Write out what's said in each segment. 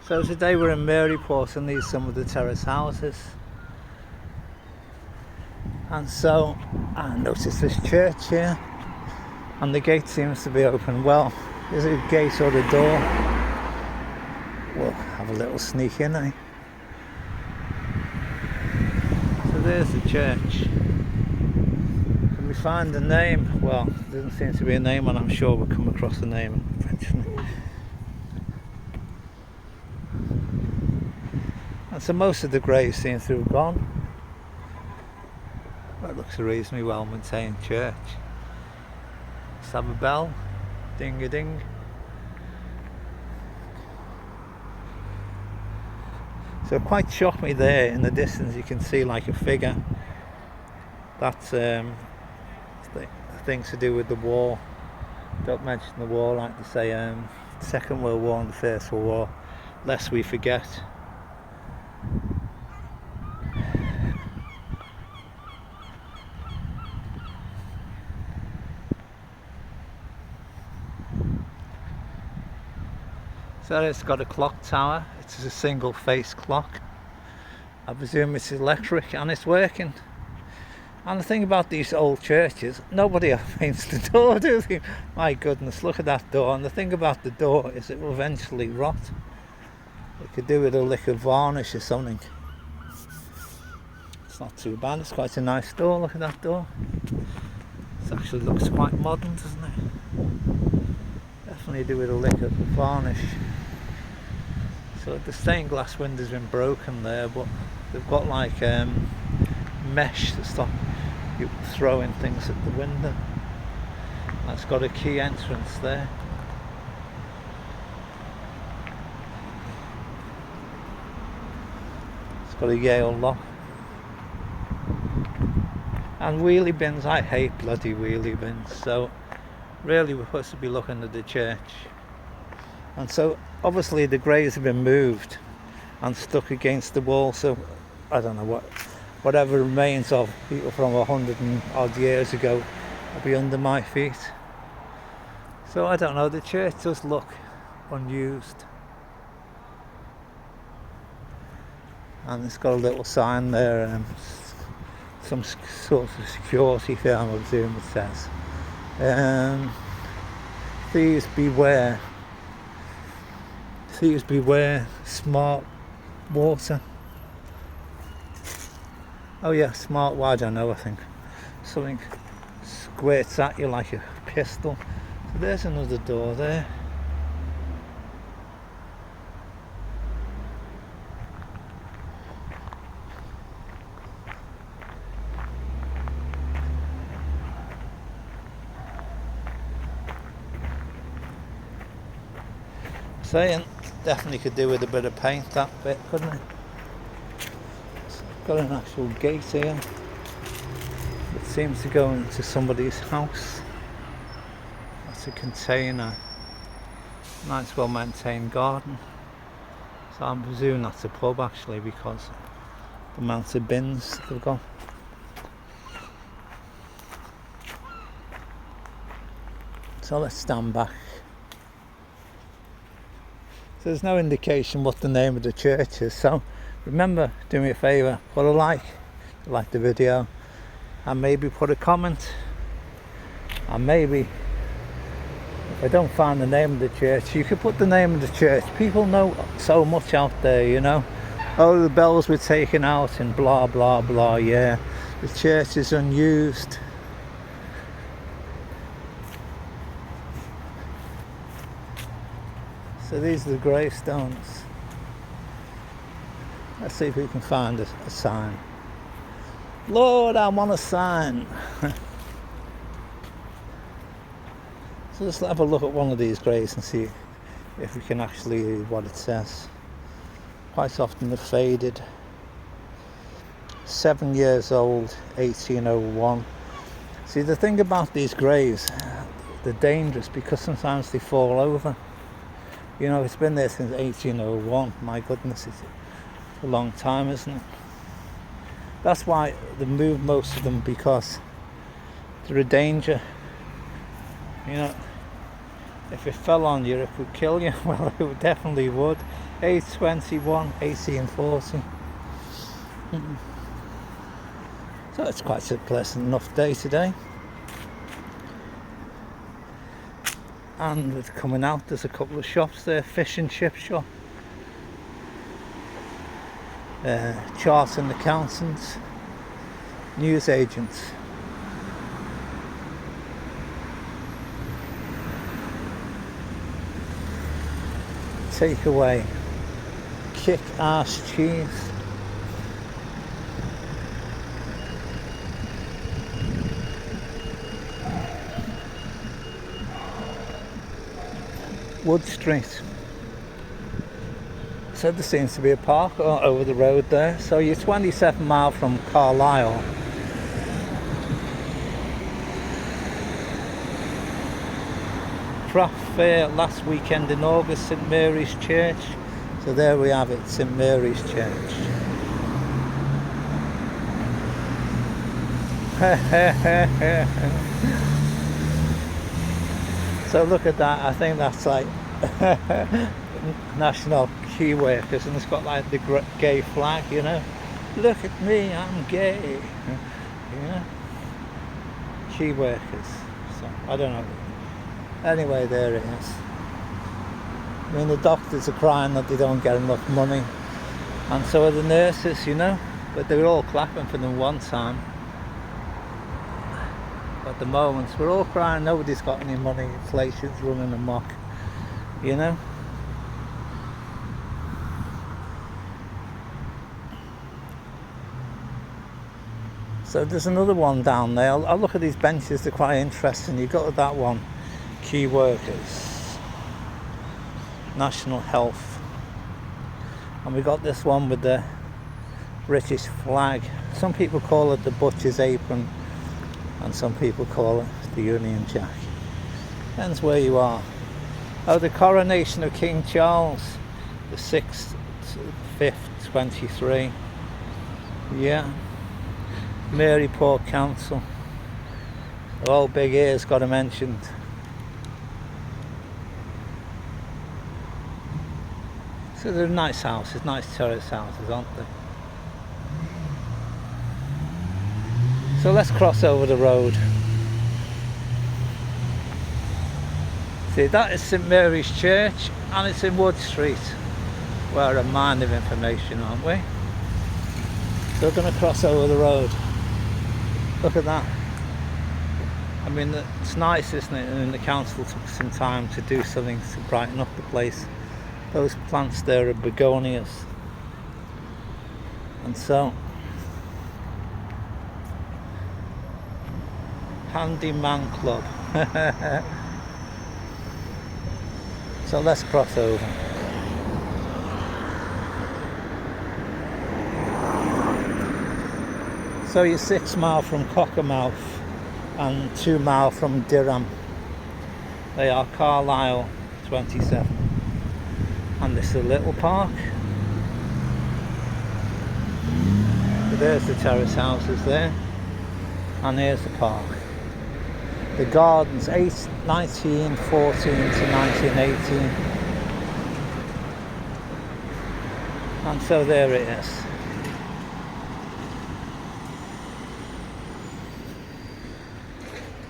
So today we're in Maryport and these are some of the terrace houses. And so I noticed this church here and the gate seems to be open. Well, is it a gate or a door? We'll have a little sneak in, eh? So there's the church. Can we find the name? Well, there doesn't seem to be a name, and I'm sure we'll come across the name eventually. And so most of the graves seem to have gone. Well, it looks a reasonably well maintained church. Let's have a bell. Ding a ding. So quite shocked me there in the distance. You can see like a figure. That's things to do with the war. Don't mention the war, like they say, Second World War and the First World War, lest we forget. So it's got a clock tower. It's a single face clock. I presume it's electric and it's working. And the thing about these old churches, nobody ever paints the door, do they? My goodness, look at that door. And the thing about the door is it will eventually rot. You could do with a lick of varnish or something. It's not too bad. It's quite a nice door. Look at that door. It actually looks quite modern, doesn't it? Definitely do with a lick of varnish. So the stained glass window's been broken there, but they've got like mesh to stop you throwing things at the window. That's got a key entrance there. It's got a Yale lock. And wheelie bins, I hate bloody wheelie bins, so really we're supposed to be looking at the church. And so obviously the graves have been moved and stuck against the wall, so I don't know whatever remains of people from 100 and odd years ago will be under my feet. So I don't know, the church does look unused. And it's got a little sign there, some sort of security firm, I presume it says. Thieves beware. Thieves beware, smart water. Oh yeah, smart water, I don't know, I think. Something squirts at you like a pistol. So there's another door there. Saying definitely could do with a bit of paint, that bit, couldn't it? It's got an actual gate here. It seems to go into somebody's house. That's a container. Nice well maintained garden. So I'm presuming that's a pub actually, because the amount of bins they've got. So let's stand back. So there's no indication what the name of the church is, so remember, do me a favour, put a like if you like the video, and maybe put a comment, and maybe if I don't find the name of the church, you could put the name of the church. People know so much out there, you know. Oh, the bells were taken out and blah blah blah. Yeah, the church is unused. So these are the gravestones. Let's see if we can find a sign. Lord, I want a sign. So let's have a look at one of these graves and see if we can actually read what it says. Quite often they're faded. 7 years old, 1801. See, the thing about these graves, they're dangerous because sometimes they fall over. You know, it's been there since 1801. My goodness, it's a long time, isn't it? That's why they move most of them, because they're a danger. You know, if it fell on you, it could kill you. Well, it definitely would. 8/21, 1840. So it's quite a pleasant enough day today. And with coming out, there's a couple of shops there. Fish and chip shop, chartered accountants, news agents. Takeaway, kick-ass cheese. Wood Street. So there seems to be a park over the road there. So you're 27 miles from Carlisle. Craft fair last weekend in August, St Mary's Church. So there we have it, St Mary's Church. So look at that, I think that's like National Key Workers, and it's got like the gay flag, you know. Look at me, I'm gay. You know? Key Workers. So I don't know. Anyway, there it is. I mean, the doctors are crying that they don't get enough money, and so are the nurses, you know. But they were all clapping for them one time. At the moment, we're all crying, nobody's got any money, inflation's running amok, you know. So there's another one down there. I'll look at these benches, they're quite interesting. You go to that one, Key Workers, National Health. And we got this one with the British flag. Some people call it the butcher's apron, and some people call it the Union Jack. Depends where you are. Oh, the coronation of King Charles the 6th, 5th, 23. Yeah. Maryport Council. The old big ears got it mentioned. So they're nice houses, nice terrace houses, aren't they? So let's cross over the road. See, that is St Mary's Church, and it's in Wood Street. We're a mine of information, aren't we? So we're going to cross over the road. Look at that. I mean, it's nice, isn't it? And the council took some time to do something to brighten up the place. Those plants there are begonias. And so, Handyman Club. So let's cross over. So you're 6 miles from Cockermouth and 2 miles from Durham. They are Carlisle 27. And this is a little park. So there's the terrace houses there. And here's the park. The gardens, 1914 to 1918. And so there it is.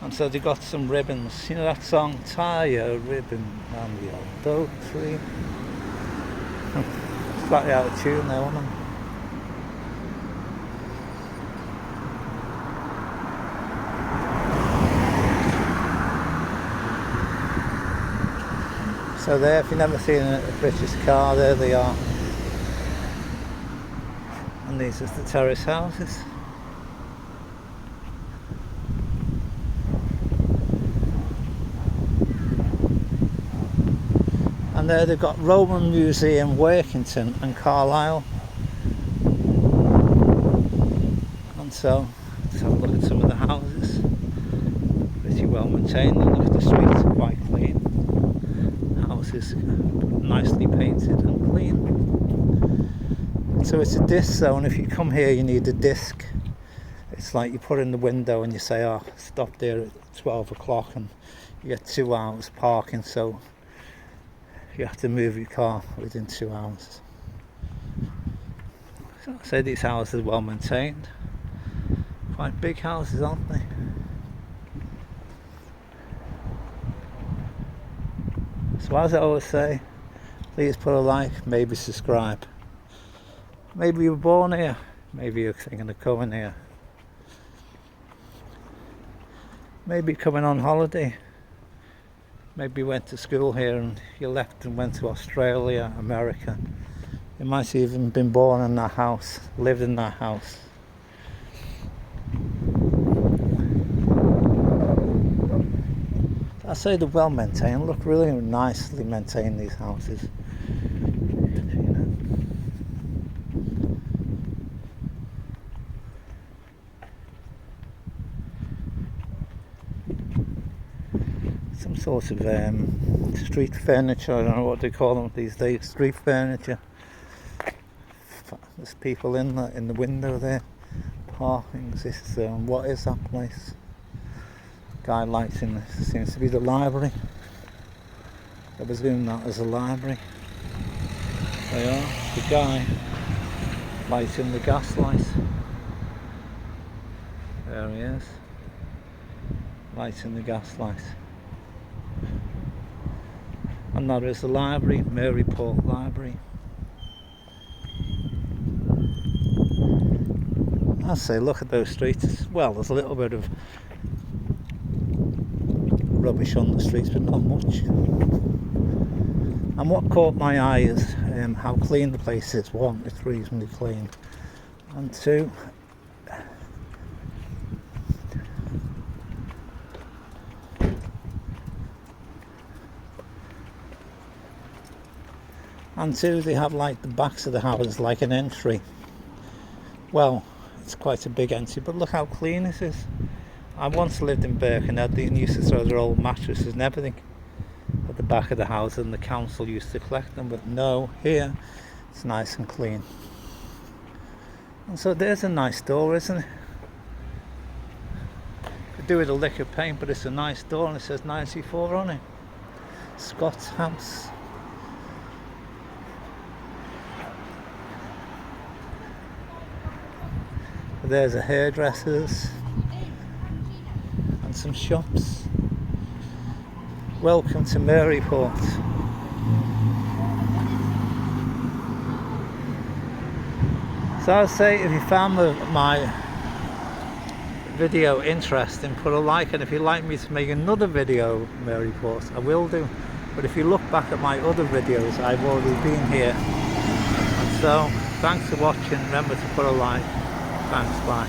And so they got some ribbons. You know that song, tie a ribbon on the old oak tree? Slightly out of tune there, wasn't it? So there, if you've never seen a British car, there they are. And these are the terrace houses. And there they've got Roman Museum, Workington and Carlisle. And so, let's have a look at some of the houses. Pretty well maintained. Look at the streets, are quite clean. Houses nicely painted and clean. So it's a disc zone. If you come here, you need a disc. It's like you put in the window and you say, oh, stop there at 12 o'clock, and you get 2 hours parking. So you have to move your car within 2 hours. So I say these houses are well maintained. Quite big houses, aren't they? So as I always say, please put a like, maybe subscribe. Maybe you were born here, maybe you're thinking of coming here. Maybe coming on holiday. Maybe you went to school here and you left and went to Australia, America. You might have even been born in that house, lived in that house. I say they're well maintained, look really nicely maintained, these houses. You know. Some sort of street furniture, I don't know what they call them these days, street furniture. There's people in the window there, parking. This what is that place? Guy lighting this, seems to be the library. I presume that is a library. They are. The guy lighting the gas light. There he is, lighting the gas light. And that is the library, Maryport Library. I say, look at those streets. Well, there's a little bit of rubbish on the streets, but not much. And what caught my eye is how clean the place is. One, it's reasonably clean, and two, they have like the backs of the houses like an entry. Well, it's quite a big entry, but look how clean this is. I once lived in Birkenhead. They used to throw their old mattresses and everything at the back of the house, and the council used to collect them, but no, here it's nice and clean. And so there's a nice door, isn't it? Could do with a lick of paint, but it's a nice door, and it says 94 on it. Scott's House. There's a hairdresser's and some shops. Welcome to Maryport. So I'd say, if you found my video interesting, put a like, and if you'd like me to make another video of Maryport, I will do. But if you look back at my other videos, I've already been here. And so, thanks for watching. Remember to put a like. Thanks, bye.